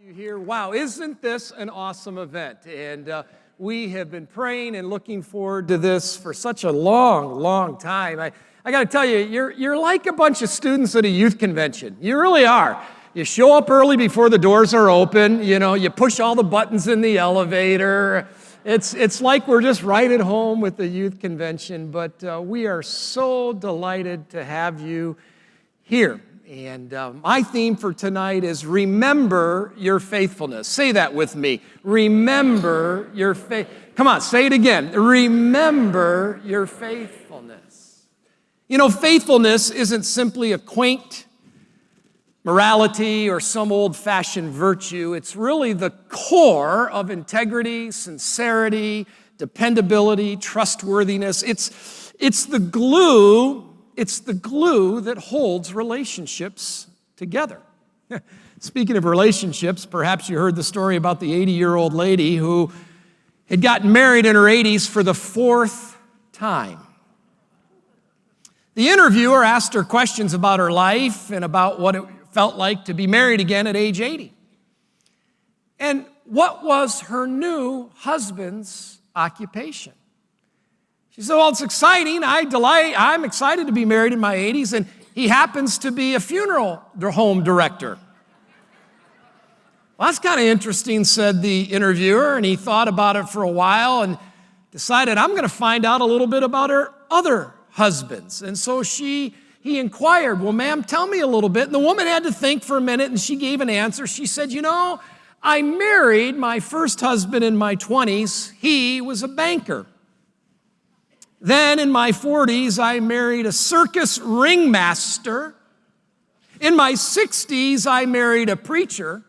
You hear, wow, isn't this an awesome event? And we have been praying and looking forward to this for such a long time. I got to tell you, you're like a bunch of students at a youth convention. You really are. You show up early before the doors are open. You know, you push all the buttons in the elevator. It's like we're just right at home with the youth convention. But we are so delighted to have you here. And my theme for tonight is remember your faithfulness. Say that with me. Remember your faith. Come on, say it again. Remember your faithfulness. You know, faithfulness isn't simply a quaint morality or some old-fashioned virtue. It's really the core of integrity, sincerity, dependability, trustworthiness. It's the glue. It's the glue that holds relationships together. Speaking of relationships, perhaps you heard the story about the 80-year-old lady who had gotten married in her 80s for the fourth time. The interviewer asked her questions about her life and about what it felt like to be married again at age 80. And what was her new husband's occupation? She said, well, it's exciting. I'm excited to be married in my 80s, and he happens to be a funeral home director. Well, that's kind of interesting, said the interviewer, and he thought about it for a while and decided, I'm going to find out a little bit about her other husbands. And so he inquired, well, ma'am, tell me a little bit. And the woman had to think for a minute, and she gave an answer. She said, you know, I married my first husband in my 20s. He was a banker. Then in my 40s, I married a circus ringmaster. In my 60s, I married a preacher.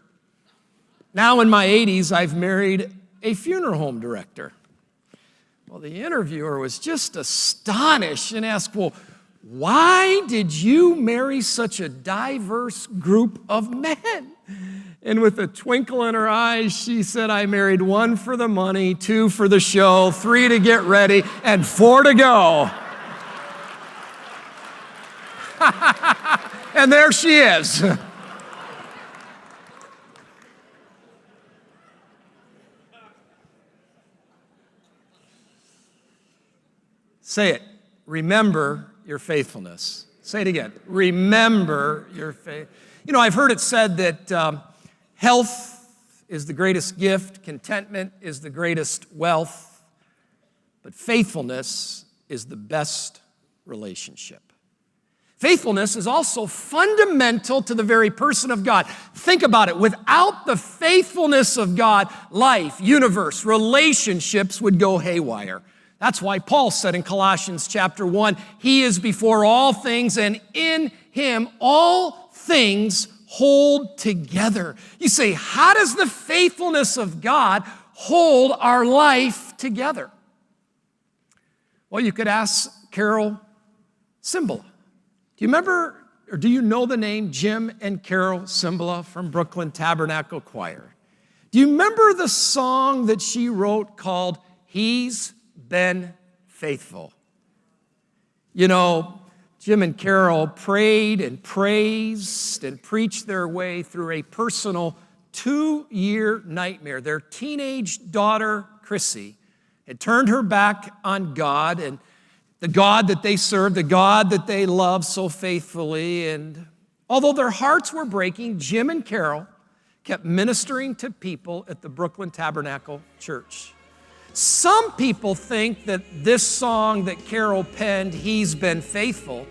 Now in my 80s, I've married a funeral home director. Well, the interviewer was just astonished and asked, well, why did you marry such a diverse group of men? And with a twinkle in her eyes, she said, I married 1 for the money, 2 for the show, 3 to get ready, and 4 to go. And there she is. Say it. Remember your faithfulness. Say it again. Remember your faith. You know, I've heard it said that health is the greatest gift, contentment is the greatest wealth, but faithfulness is the best relationship. Faithfulness is also fundamental to the very person of God. Think about it. Without the faithfulness of God, life, universe, relationships would go haywire. That's why Paul said in Colossians chapter 1, he is before all things, and in him all things hold together. You say, how does the faithfulness of God hold our life together? Well, you could ask Carol Cymbala. Do you remember, or do you know the name Jim and Carol Cymbala from Brooklyn Tabernacle Choir? Do you remember the song that she wrote called He's Been Faithful? You know, Jim and Carol prayed and praised and preached their way through a personal 2-year nightmare. Their teenage daughter, Chrissy, had turned her back on God and the God that they served, the God that they loved so faithfully. And although their hearts were breaking, Jim and Carol kept ministering to people at the Brooklyn Tabernacle Church. Some people think that this song that Carol penned, He's Been Faithful,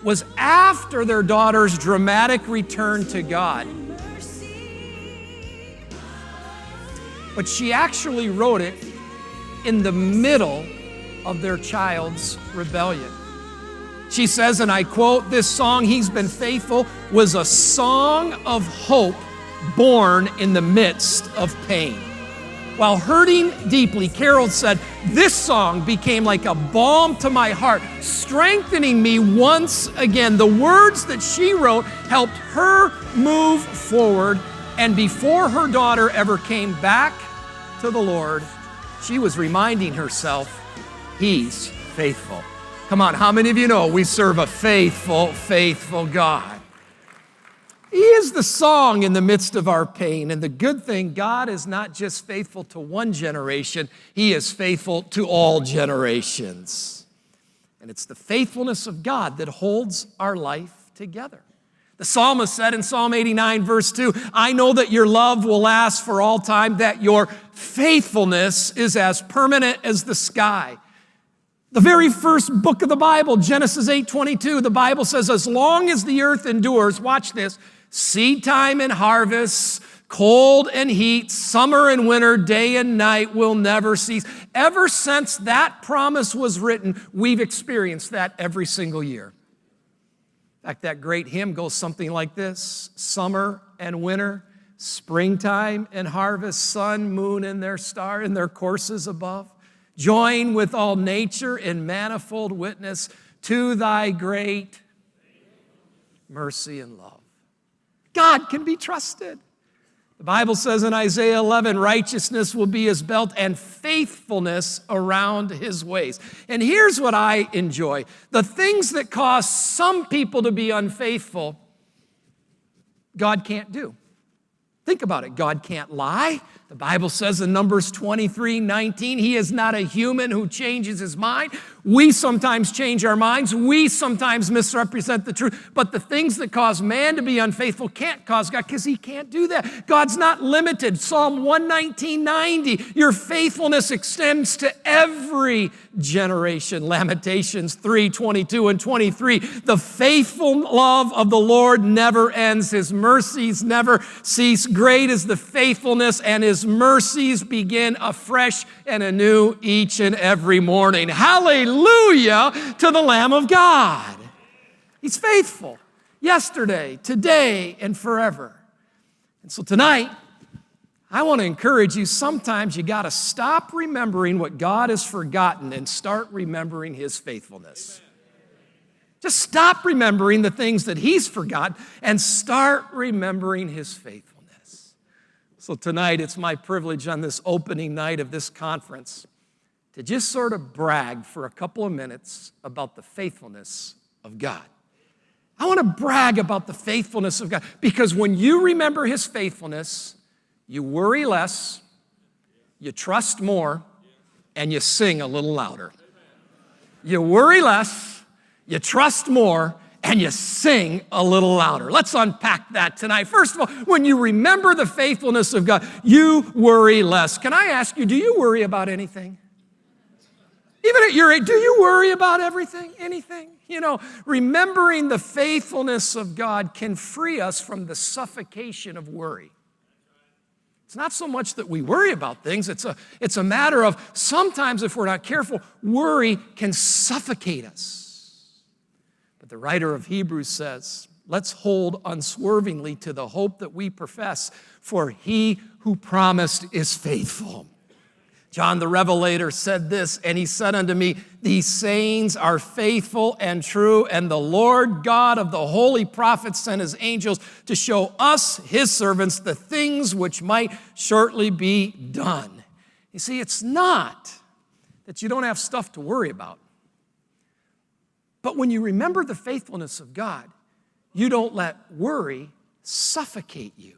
was after their daughter's dramatic return to God. But she actually wrote it in the middle of their child's rebellion. She says, and I quote, this song, He's Been Faithful, was a song of hope born in the midst of pain. While hurting deeply, Carol said, this song became like a balm to my heart, strengthening me once again. The words that she wrote helped her move forward, and before her daughter ever came back to the Lord, she was reminding herself, He's faithful. Come on, how many of you know we serve a faithful, faithful God? He is the song in the midst of our pain. And the good thing, God is not just faithful to one generation, He is faithful to all generations. And it's the faithfulness of God that holds our life together. The psalmist said in Psalm 89, verse 2, I know that your love will last for all time, that your faithfulness is as permanent as the sky. The very first book of the Bible, Genesis 8:22, the Bible says, as long as the earth endures, watch this, seed time and harvest, cold and heat, summer and winter, day and night will never cease. Ever since that promise was written, we've experienced that every single year. In fact, that great hymn goes something like this, summer and winter, springtime and harvest, sun, moon, and their star in their courses above. Join with all nature in manifold witness to thy great mercy and love. God can be trusted. The Bible says in Isaiah 11, righteousness will be his belt and faithfulness around his waist. And here's what I enjoy. The things that cause some people to be unfaithful, God can't do. Think about it. God can't lie. The Bible says in Numbers 23:19, he is not a human who changes his mind. We sometimes change our minds. We sometimes misrepresent the truth. But the things that cause man to be unfaithful can't cause God, because he can't do that. God's not limited. Psalm 119:90, your faithfulness extends to every generation. Lamentations 3:22 and 23, the faithful love of the Lord never ends. His mercies never cease. Great is the faithfulness, and his mercies begin afresh and anew each and every morning. Hallelujah to the Lamb of God. He's faithful yesterday, today, and forever. And so tonight, I want to encourage you, sometimes you got to stop remembering what God has forgotten and start remembering his faithfulness. Just stop remembering the things that he's forgotten and start remembering his faithfulness. So tonight, it's my privilege on this opening night of this conference to just sort of brag for a couple of minutes about the faithfulness of God. I want to brag about the faithfulness of God, because when you remember his faithfulness, you worry less, you trust more, and you sing a little louder. You worry less, you trust more, and you sing a little louder. Let's unpack that tonight. First of all, when you remember the faithfulness of God, you worry less. Can I ask you, do you worry about anything? Even at your age, do you worry about everything, anything? You know, remembering the faithfulness of God can free us from the suffocation of worry. It's not so much that we worry about things, it's a matter of sometimes, if we're not careful, worry can suffocate us. But the writer of Hebrews says, let's hold unswervingly to the hope that we profess, for he who promised is faithful. John the Revelator said this, and he said unto me, these sayings are faithful and true, and the Lord God of the holy prophets sent his angels to show us, his servants, the things which might shortly be done. You see, it's not that you don't have stuff to worry about. But when you remember the faithfulness of God, you don't let worry suffocate you.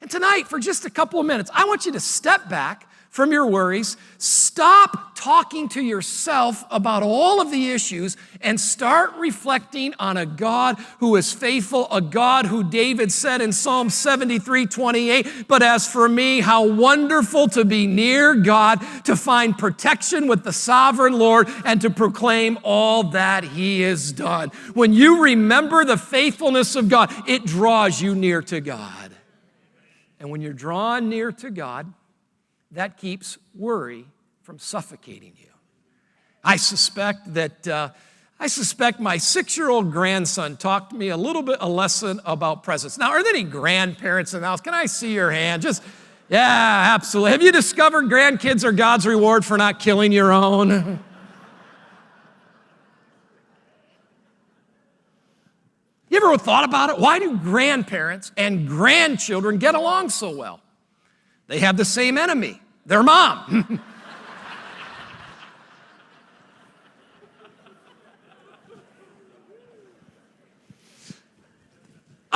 And tonight, for just a couple of minutes, I want you to step back from your worries, stop talking to yourself about all of the issues, and start reflecting on a God who is faithful, a God who David said in Psalm 73:28, but as for me, how wonderful to be near God, to find protection with the sovereign Lord, and to proclaim all that he has done. When you remember the faithfulness of God, it draws you near to God. And when you're drawn near to God, that keeps worry from suffocating you. I suspect my 6-year-old grandson taught me a little bit a lesson about presence. Now, are there any grandparents in the house? Can I see your hand? Yeah, absolutely. Have you discovered grandkids are God's reward for not killing your own? You ever thought about it? Why do grandparents and grandchildren get along so well? They have the same enemy, their mom.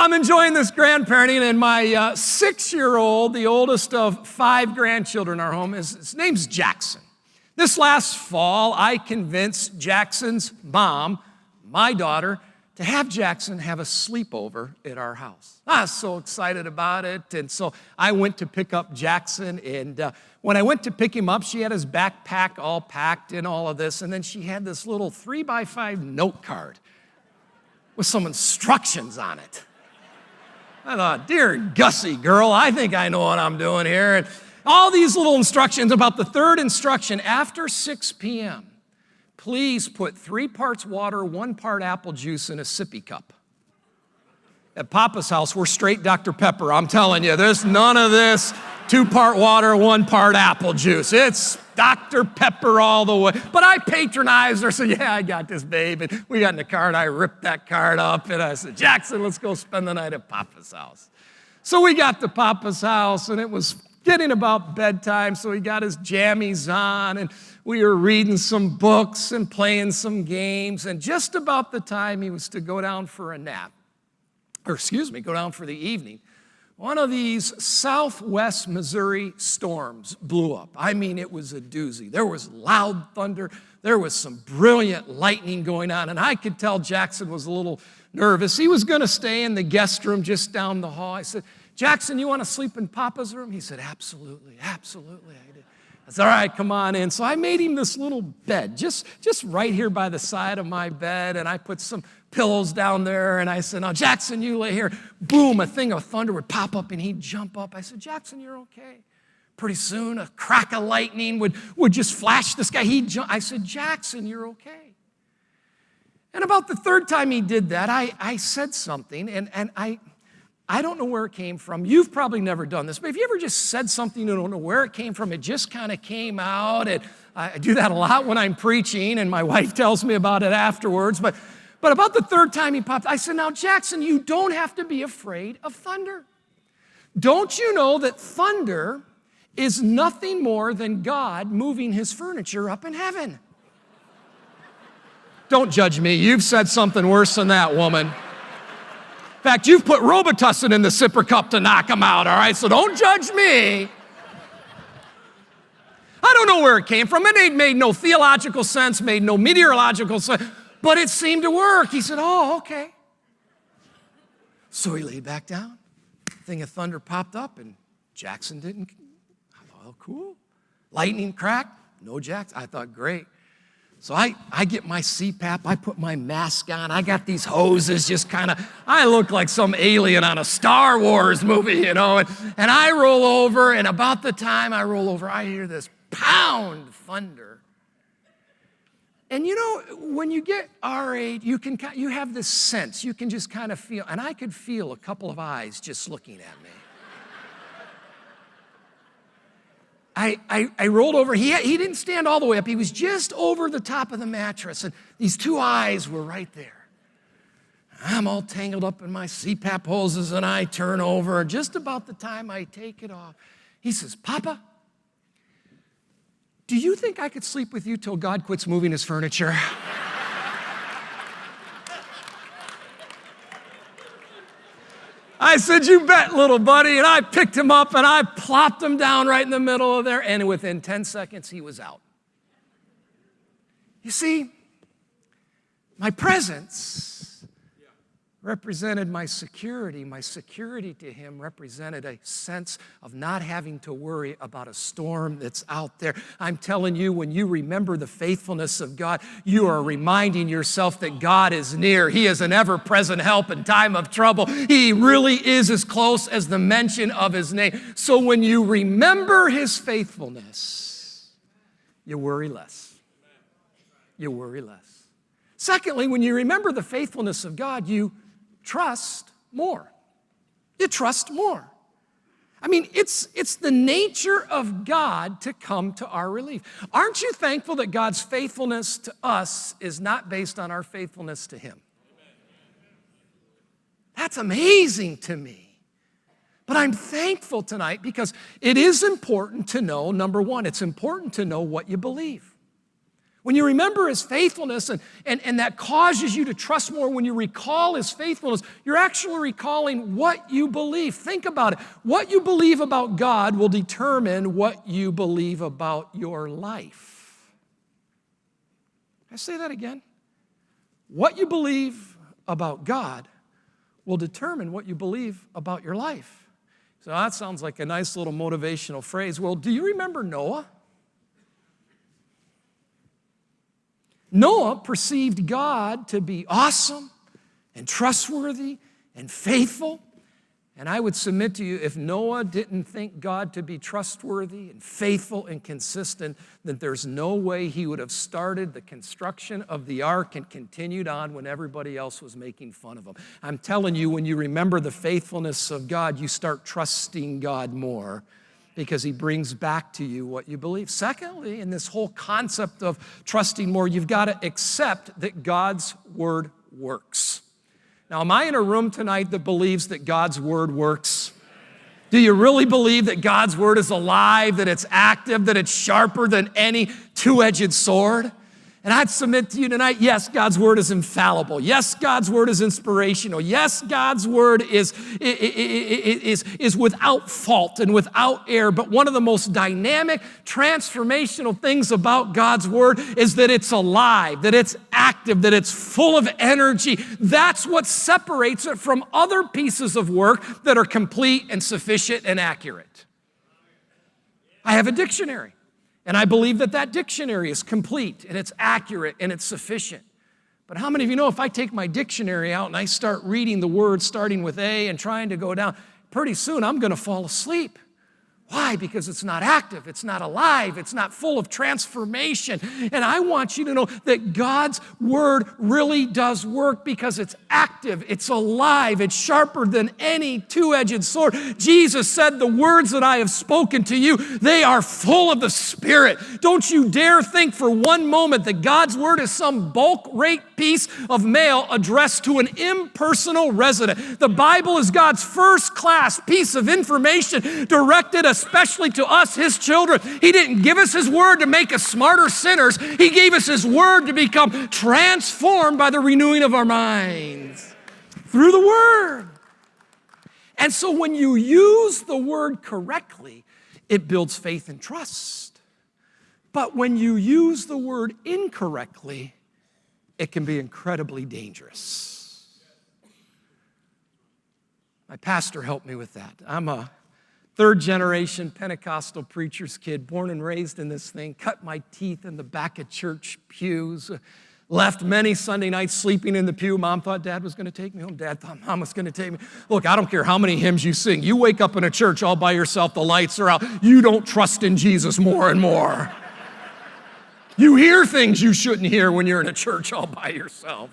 I'm enjoying this grandparenting, and my 6-year-old, the oldest of 5 grandchildren in our home, his name's Jackson. This last fall, I convinced Jackson's mom, my daughter, to have Jackson have a sleepover at our house. I was so excited about it, and so I went to pick up Jackson, and when I went to pick him up, she had his backpack all packed in all of this, and then she had this little 3x5 note card with some instructions on it. I thought, dear Gussie girl, I think I know what I'm doing here. And all these little instructions. About the third instruction, after 6 p.m., please put 3 parts water, 1 part apple juice in a sippy cup. At Papa's house, we're straight Dr. Pepper. I'm telling you, there's none of this 2-part water, 1 part apple juice. It's Dr. Pepper all the way. But I patronized her, said, yeah, I got this, babe. And we got in the car, and I ripped that card up, and I said, Jackson, let's go spend the night at Papa's house. So we got to Papa's house, and it was getting about bedtime, so he got his jammies on, and we were reading some books and playing some games, and just about the time he was to go down for a nap, go down for the evening, one of these southwest Missouri storms blew up. I mean, it was a doozy. There was loud thunder. There was some brilliant lightning going on, and I could tell Jackson was a little nervous. He was going to stay in the guest room just down the hall. I said, Jackson, you want to sleep in Papa's room? He said, absolutely, absolutely. I said, all right, come on in. So I made him this little bed, just right here by the side of my bed, and I put some pillows down there, and I said, now, Jackson, you lay here. Boom, a thing of thunder would pop up, and he'd jump up. I said, Jackson, you're okay. Pretty soon, a crack of lightning would just flash the sky. He'd jump. I said, Jackson, you're okay. And about the third time he did that, I said something, and I don't know where it came from. You've probably never done this, but have you ever just said something you don't know where it came from? It just kind of came out. And I do that a lot when I'm preaching, and my wife tells me about it afterwards. But about the third time he popped, I said, now, Jackson, you don't have to be afraid of thunder. Don't you know that thunder is nothing more than God moving his furniture up in heaven? Don't judge me. You've said something worse than that, woman. In fact, you've put Robitussin in the sipper cup to knock them out, all right? So don't judge me. I don't know where it came from. It made no theological sense, made no meteorological sense, but it seemed to work. He said, oh, okay. So he laid back down. Thing of thunder popped up, and Jackson didn't. I thought, oh, cool. Lightning cracked. No Jackson. I thought, great. So I get my CPAP, I put my mask on, I got these hoses just kind of, I look like some alien on a Star Wars movie, you know, and I roll over, and about the time I roll over, I hear this pound thunder. And you know, when you get our age, you have this sense, you can just kind of feel, and I could feel a couple of eyes just looking at me. I rolled over. He didn't stand all the way up. He was just over the top of the mattress, and these 2 eyes were right there. I'm all tangled up in my CPAP hoses, and I turn over, and just about the time I take it off, he says, Papa, do you think I could sleep with you till God quits moving his furniture? I said, you bet, little buddy. And I picked him up, and I plopped him down right in the middle of there, and within 10 seconds, he was out. You see, my presence represented my security. My security to him represented a sense of not having to worry about a storm that's out there. I'm telling you, when you remember the faithfulness of God, you are reminding yourself that God is near. He is an ever-present help in time of trouble. He really is as close as the mention of his name. So when you remember his faithfulness, you worry less. You worry less. Secondly, when you remember the faithfulness of God, you trust more. You trust more. I mean, it's the nature of God to come to our relief. Aren't you thankful that God's faithfulness to us is not based on our faithfulness to him? That's amazing to me. But I'm thankful tonight because it is important to know, number one, it's important to know what you believe. When you remember his faithfulness and that causes you to trust more, when you recall his faithfulness, you're actually recalling what you believe. Think about it. What you believe about God will determine what you believe about your life. Can I say that again? What you believe about God will determine what you believe about your life. So that sounds like a nice little motivational phrase. Well, do you remember Noah? Noah perceived God to be awesome and trustworthy and faithful. And I would submit to you, if Noah didn't think God to be trustworthy and faithful and consistent, then there's no way he would have started the construction of the ark and continued on when everybody else was making fun of him. I'm telling you, when you remember the faithfulness of God, you start trusting God more, because he brings back to you what you believe. Secondly, in this whole concept of trusting more, you've got to accept that God's word works. Now, am I in a room tonight that believes that God's word works? Do you really believe that God's word is alive, that it's active, that it's sharper than any two-edged sword? And I'd submit to you tonight, yes, God's word is infallible. Yes, God's word is inspirational. Yes, God's word is without fault and without error. But one of the most dynamic, transformational things about God's word is that it's alive, that it's active, that it's full of energy. That's what separates it from other pieces of work that are complete and sufficient and accurate. I have a dictionary. And I believe that that dictionary is complete and it's accurate and it's sufficient. But how many of you know if I take my dictionary out and I start reading the words starting with A and trying to go down, pretty soon I'm going to fall asleep. Why? Because it's not active, it's not alive, it's not full of transformation. And I want you to know that God's word really does work because it's active, it's alive, it's sharper than any two-edged sword. Jesus said, the words that I have spoken to you, they are full of the Spirit. Don't you dare think for one moment that God's word is some bulk rate piece of mail addressed to an impersonal resident. The Bible is God's first-class piece of information directed especially to us, his children. He didn't give us his word to make us smarter sinners. He gave us his word to become transformed by the renewing of our minds through the word. And so when you use the word correctly, it builds faith and trust. But when you use the word incorrectly, it can be incredibly dangerous. My pastor helped me with that. I'm a third-generation Pentecostal preacher's kid, born and raised in this thing, cut my teeth in the back of church pews, left many Sunday nights sleeping in the pew. Mom thought Dad was going to take me home. Dad thought Mom was going to take me. Look, I don't care how many hymns you sing. You wake up in a church all by yourself, the lights are out. You don't trust in Jesus more and more. You hear things you shouldn't hear when you're in a church all by yourself.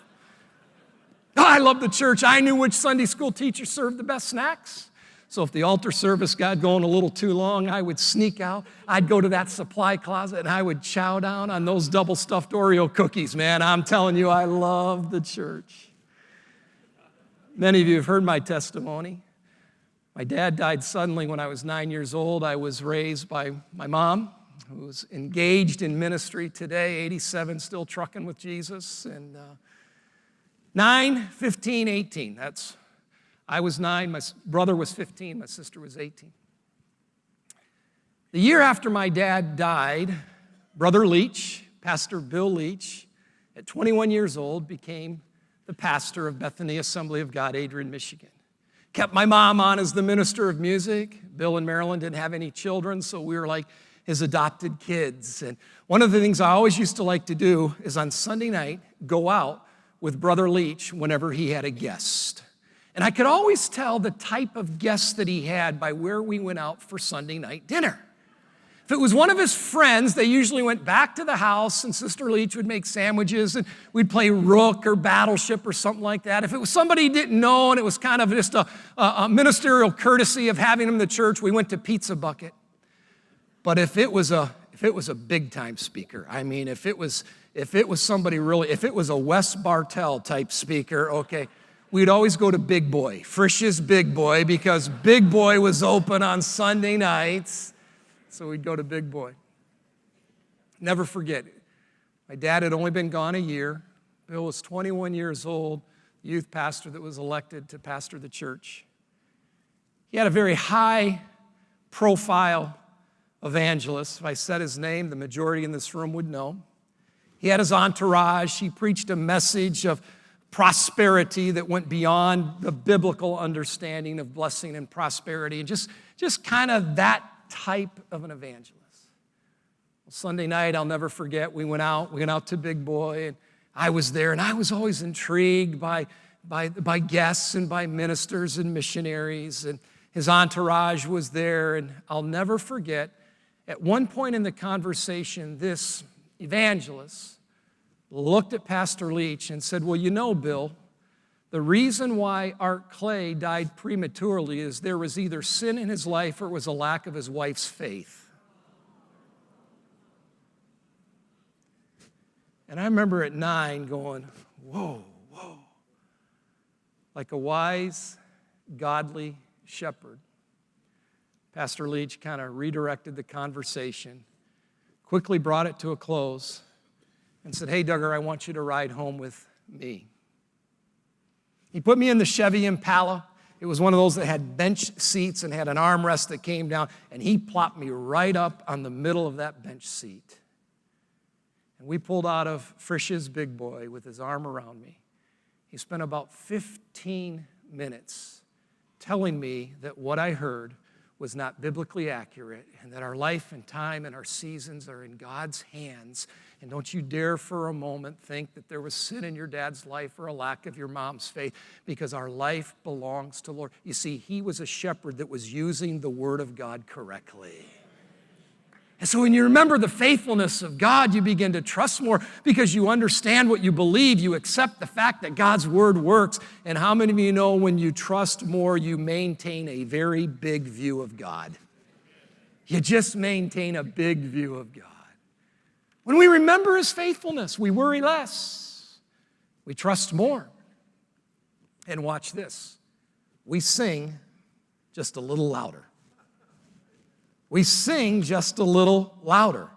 Oh, I love the church. I knew which Sunday school teacher served the best snacks. So if the altar service got going a little too long, I would sneak out. I'd go to that supply closet and I would chow down on those double stuffed Oreo cookies, man. I'm telling you, I love the church. Many of you have heard my testimony. My dad died suddenly when I was 9 years old. I was raised by my mom, who's engaged in ministry today, 87, still trucking with Jesus. And 9, 15, 18, I was 9, my brother was 15, my sister was 18. The year after my dad died, Brother Leach, Pastor Bill Leach, at 21 years old, became the pastor of Bethany Assembly of God, Adrian, Michigan. Kept my mom on as the minister of music. Bill and Marilyn didn't have any children, so we were like his adopted kids. And one of the things I always used to like to do is on Sunday night, go out with Brother Leach whenever he had a guest. And I could always tell the type of guests that he had by where we went out for Sunday night dinner. If it was one of his friends, they usually went back to the house and Sister Leach would make sandwiches and we'd play Rook or Battleship or something like that. If it was somebody he didn't know and it was kind of just a ministerial courtesy of having him in the church, we went to Pizza Bucket. But if it was a big time speaker, I mean, if it was somebody really, if it was a Wes Bartell type speaker, okay, we'd always go to Big Boy, Frisch's Big Boy, because Big Boy was open on Sunday nights. So we'd go to Big Boy. Never forget, My dad had only been gone a year. Bill was 21 years old, the youth pastor that was elected to pastor the church. He had a very high-profile evangelist. If I said his name, the majority in this room would know. He had his entourage. He preached a message of prosperity that went beyond the biblical understanding of blessing and prosperity, and just kind of that type of an evangelist. Well, Sunday night, I'll never forget, we went out to Big Boy, and I was there, and I was always intrigued by guests and by ministers and missionaries, and his entourage was there, and I'll never forget, at one point in the conversation, this evangelist looked at Pastor Leach and said, well, you know, Bill, the reason why Art Clay died prematurely is there was either sin in his life or it was a lack of his wife's faith. And I remember at 9 going, whoa, whoa. Like a wise, godly shepherd, Pastor Leach kind of redirected the conversation, quickly brought it to a close, and said, hey, Duggar, I want you to ride home with me. He put me in the Chevy Impala. It was one of those that had bench seats and had an armrest that came down, and he plopped me right up on the middle of that bench seat. And we pulled out of Frisch's Big Boy with his arm around me. He spent about 15 minutes telling me that what I heard was not biblically accurate, and that our life and time and our seasons are in God's hands. And don't you dare for a moment think that there was sin in your dad's life or a lack of your mom's faith, because our life belongs to the Lord. You see, he was a shepherd that was using the Word of God correctly. And so when you remember the faithfulness of God, you begin to trust more because you understand what you believe. You accept the fact that God's Word works. And how many of you know when you trust more, you maintain a very big view of God? You just maintain a big view of God. When we remember His faithfulness, we worry less. We trust more. And watch this. We sing just a little louder. We sing just a little louder.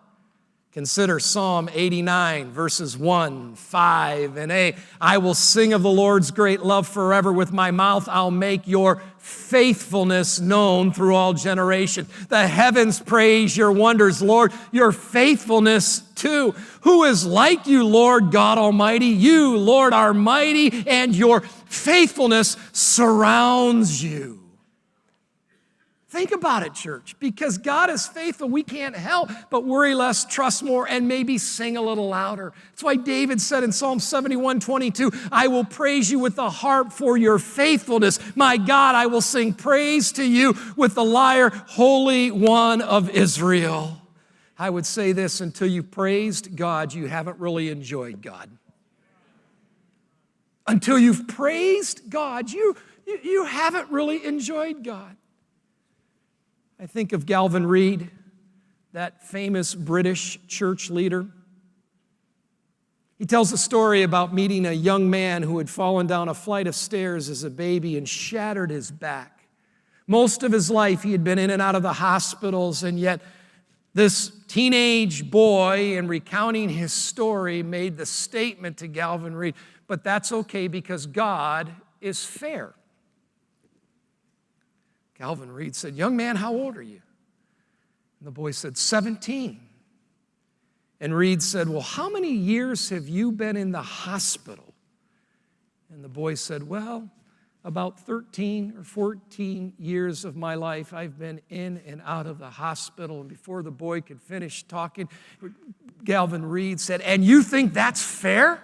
Consider Psalm 89, verses 1, 5, and 8. I will sing of the Lord's great love forever. With my mouth I'll make your faithfulness known through all generations. The heavens praise your wonders, Lord, your faithfulness too. Who is like you, Lord God Almighty? You, Lord, are mighty, and your faithfulness surrounds you. Think about it, church. Because God is faithful, we can't help but worry less, trust more, and maybe sing a little louder. That's why David said in Psalm 71:22, I will praise you with the harp for your faithfulness. My God, I will sing praise to you with the lyre, Holy One of Israel. I would say this, until you've praised God, you haven't really enjoyed God. Until you've praised God, you haven't really enjoyed God. I think of Galvin Reed, that famous British church leader. He tells a story about meeting a young man who had fallen down a flight of stairs as a baby and shattered his back. Most of his life he had been in and out of the hospitals, and yet this teenage boy, in recounting his story, made the statement to Galvin Reed, but that's okay because God is fair. Galvin Reed said, young man, how old are you? And the boy said, 17. And Reed said, well, how many years have you been in the hospital? And the boy said, well, about 13 or 14 years of my life, I've been in and out of the hospital. And before the boy could finish talking, Galvin Reed said, and you think that's fair?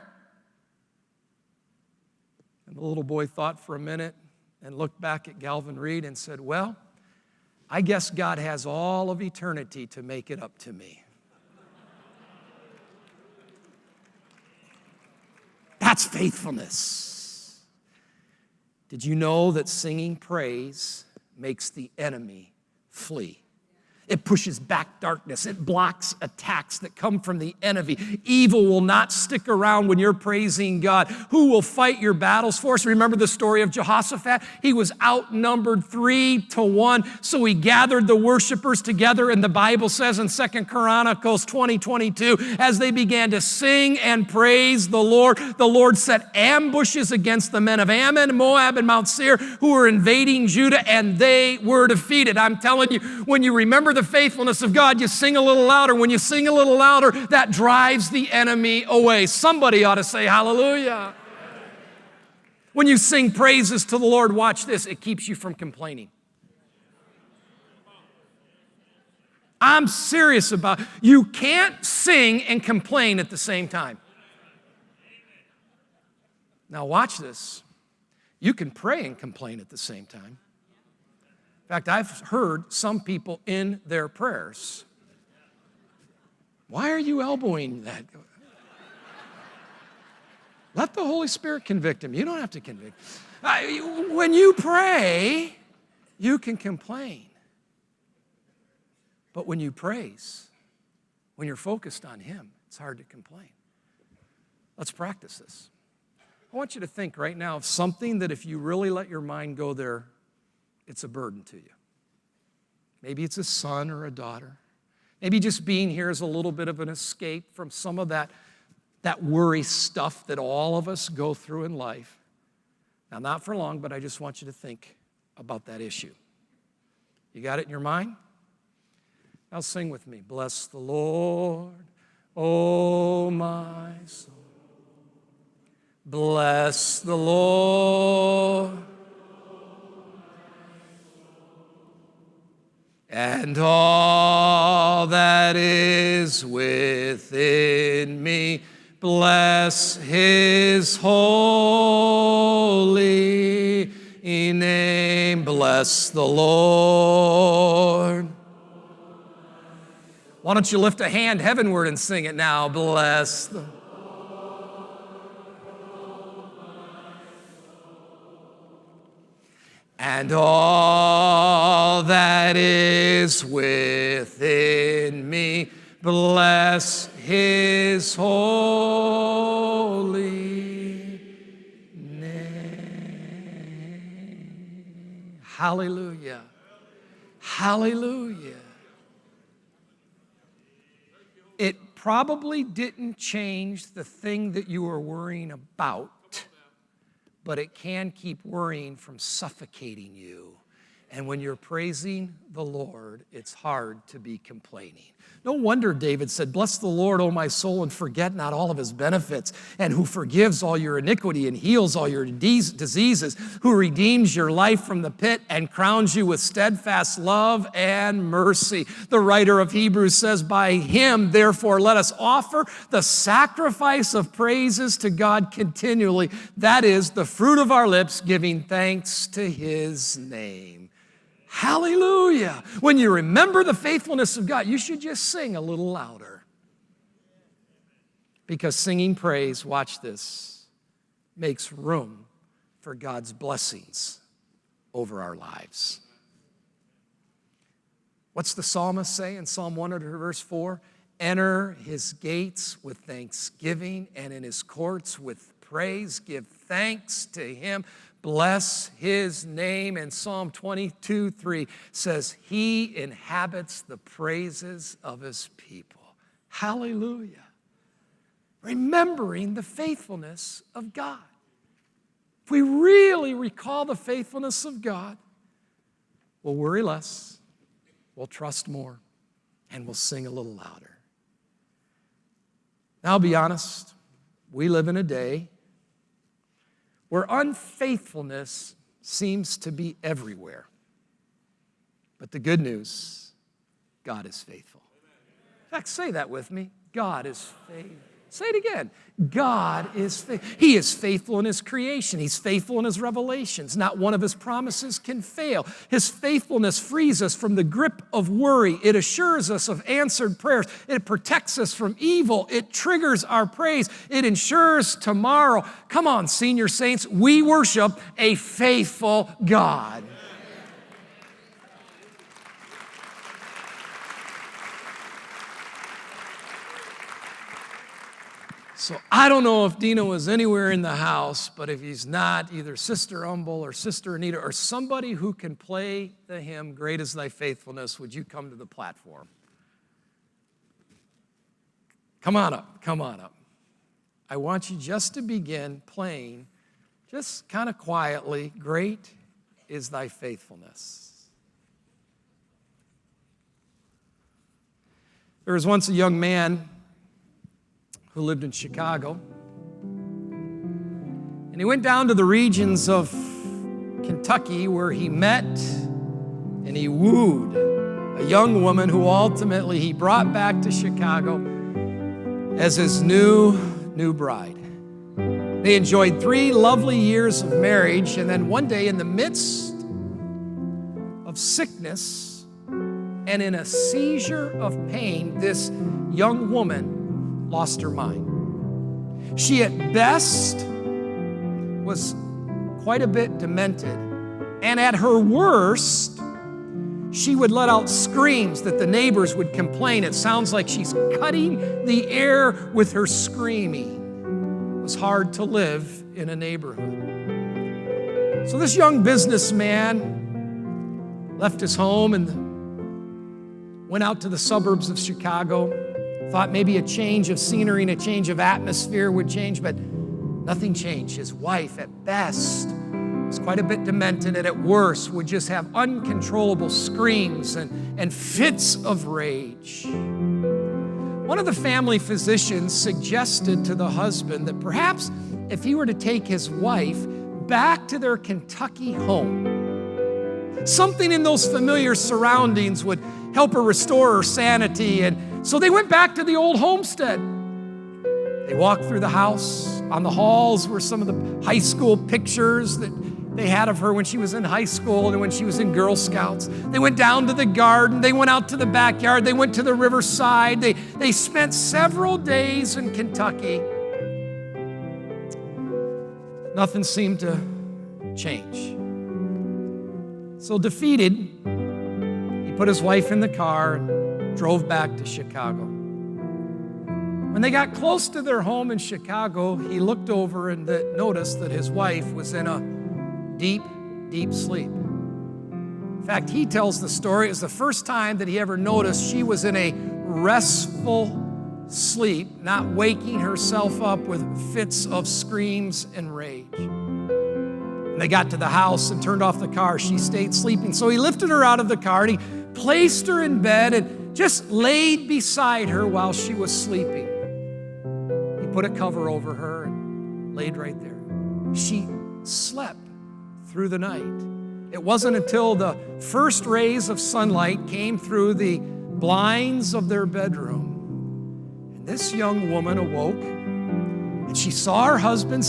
And the little boy thought for a minute and looked back at Galvin Reed and said, well, I guess God has all of eternity to make it up to me. That's faithfulness. Did you know that singing praise makes the enemy flee? It pushes back darkness. It blocks attacks that come from the enemy. Evil will not stick around when you're praising God. Who will fight your battles for us? Remember the story of Jehoshaphat? He was outnumbered 3-1, so he gathered the worshipers together, and the Bible says in 2 Chronicles 20:22, as they began to sing and praise the Lord set ambushes against the men of Ammon, Moab, and Mount Seir who were invading Judah, and they were defeated. I'm telling you, when you remember the faithfulness of God, you sing a little louder. When you sing a little louder, that drives the enemy away. Somebody ought to say hallelujah. When you sing praises to the Lord, watch this, it keeps you from complaining. I'm serious about it. You can't sing and complain at the same time. Now watch this. You can pray and complain at the same time. In fact, I've heard some people in their prayers. Why are you elbowing that? Let the Holy Spirit convict him. You don't have to convict. When you pray, you can complain. But when you praise, when you're focused on him, it's hard to complain. Let's practice this. I want you to think right now of something that if you really let your mind go there, it's a burden to you. Maybe it's a son or a daughter. Maybe just being here is a little bit of an escape from some of that worry stuff that all of us go through in life. Now, not for long, but I just want you to think about that issue. You got it in your mind? Now sing with me. Bless the Lord, oh my soul. Bless the Lord, and all that is within me, bless his holy name. Bless the Lord. Why don't you lift a hand heavenward and sing it now? Bless the and all that is within me, bless his holy name. Hallelujah. Hallelujah. It probably didn't change the thing that you were worrying about, but it can keep worrying from suffocating you. And when you're praising the Lord, it's hard to be complaining. No wonder David said, bless the Lord, O my soul, and forget not all of his benefits, and who forgives all your iniquity and heals all your diseases, who redeems your life from the pit and crowns you with steadfast love and mercy. The writer of Hebrews says, by him, therefore, let us offer the sacrifice of praises to God continually. That is the fruit of our lips, giving thanks to his name. Hallelujah. When you remember the faithfulness of God, you should just sing a little louder. Because singing praise, watch this, makes room for God's blessings over our lives. What's the psalmist say in Psalm 100, verse 4? Enter his gates with thanksgiving and in his courts with praise. Give thanks to him. Bless his name. And Psalm 22:3 says, he inhabits the praises of his people. Hallelujah. Remembering the faithfulness of God. If we really recall the faithfulness of God, we'll worry less, we'll trust more, and we'll sing a little louder. Now, I'll be honest, we live in a day where unfaithfulness seems to be everywhere. But the good news, God is faithful. In fact, say that with me. God is faithful. Say it again. God is faithful. He is faithful in his creation. He's faithful in his revelations. Not one of his promises can fail. His faithfulness frees us from the grip of worry. It assures us of answered prayers. It protects us from evil. It triggers our praise. It ensures tomorrow. Come on, senior saints, we worship a faithful God. So I don't know if Dino is anywhere in the house, but if he's not, either Sister Humble or Sister Anita or somebody who can play the hymn, Great is Thy Faithfulness, would you come to the platform? Come on up, come on up. I want you just to begin playing, just kind of quietly, Great is Thy Faithfulness. There was once a young man who lived in Chicago. And he went down to the regions of Kentucky where he met and he wooed a young woman who ultimately he brought back to Chicago as his new bride. They enjoyed 3 lovely years of marriage, and then one day in the midst of sickness and in a seizure of pain, this young woman lost her mind. She at best was quite a bit demented, and at her worst, she would let out screams that the neighbors would complain. It sounds like she's cutting the air with her screaming. It was hard to live in a neighborhood. So this young businessman left his home and went out to the suburbs of Chicago. Thought maybe a change of scenery and a change of atmosphere would change, but nothing changed. His wife, at best, was quite a bit demented, and at worst would just have uncontrollable screams and fits of rage. One of the family physicians suggested to the husband that perhaps if he were to take his wife back to their Kentucky home, something in those familiar surroundings would help her restore her sanity. And so they went back to the old homestead. They walked through the house. On the halls were some of the high school pictures that they had of her when she was in high school and when she was in Girl Scouts. They went down to the garden. They went out to the backyard. They went to the riverside. They spent several days in Kentucky. Nothing seemed to change. So defeated, he put his wife in the car and drove back to Chicago. When they got close to their home in Chicago, he looked over and noticed that his wife was in a deep, deep sleep. In fact, he tells the story, it was the first time that he ever noticed she was in a restful sleep, not waking herself up with fits of screams and rage. When they got to the house and turned off the car, she stayed sleeping. So he lifted her out of the car and he placed her in bed and just laid beside her while she was sleeping. He put a cover over her and laid right there. She slept through the night. It wasn't until the first rays of sunlight came through the blinds of their bedroom, and this young woman awoke, and she saw her husband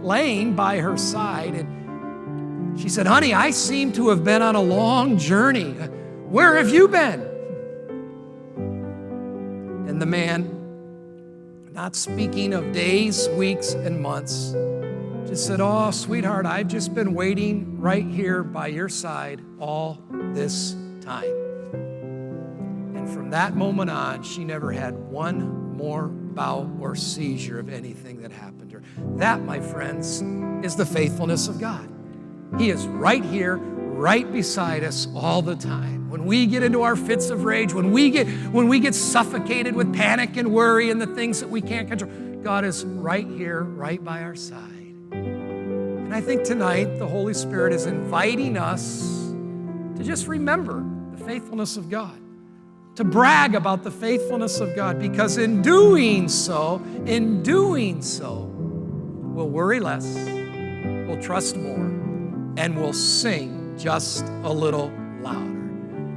laying by her side, and she said, "Honey, I seem to have been on a long journey. Where have you been?" And the man, not speaking of days, weeks, and months, just said, "Oh, sweetheart, I've just been waiting right here by your side all this time." And from that moment on, she never had one more bout or seizure of anything that happened to her. That, my friends, is the faithfulness of God. He is right here, right beside us all the time. When we get into our fits of rage, when we get suffocated with panic and worry and the things that we can't control, God is right here, right by our side. And I think tonight the Holy Spirit is inviting us to just remember the faithfulness of God, to brag about the faithfulness of God, because in doing so, we'll worry less, we'll trust more, and we'll sing just a little louder.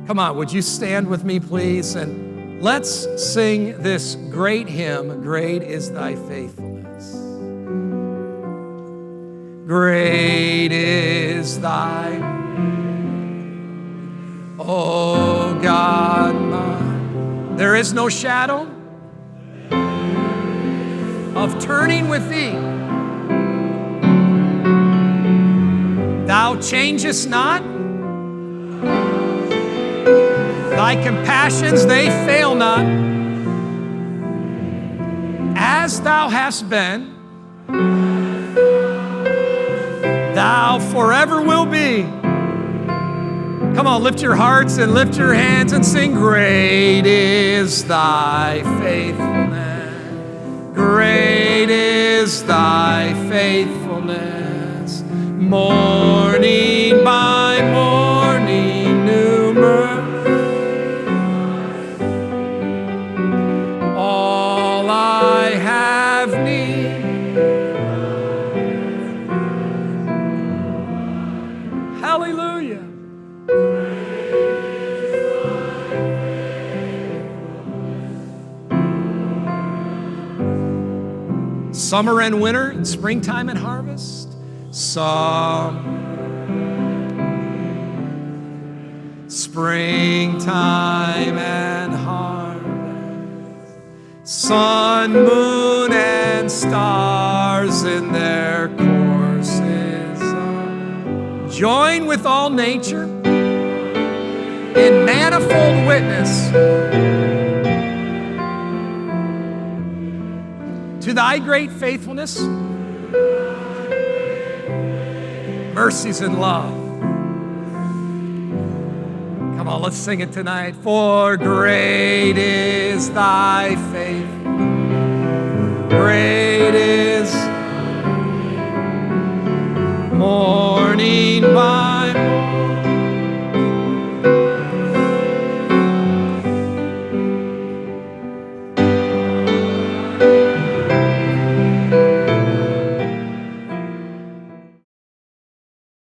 Come on, would you stand with me, please? And let's sing this great hymn, Great is Thy Faithfulness. Great is Thy, oh God mine. There is no shadow of turning with Thee. Thou changest not. Thy compassions, they fail not. As as thou hast been, thou forever will be. Come on, lift your hearts and lift your hands and sing, great is thy faithfulness. Great is thy faithfulness. Morning by morning, new mercy. All I have need. Hallelujah. Summer and winter, and springtime and harvest. Springtime and harvest. Sun, moon, and stars in their courses. Join with all nature in manifold witness to thy great faithfulness, mercies and love. Come on, let's sing it tonight. For great is thy faith, great is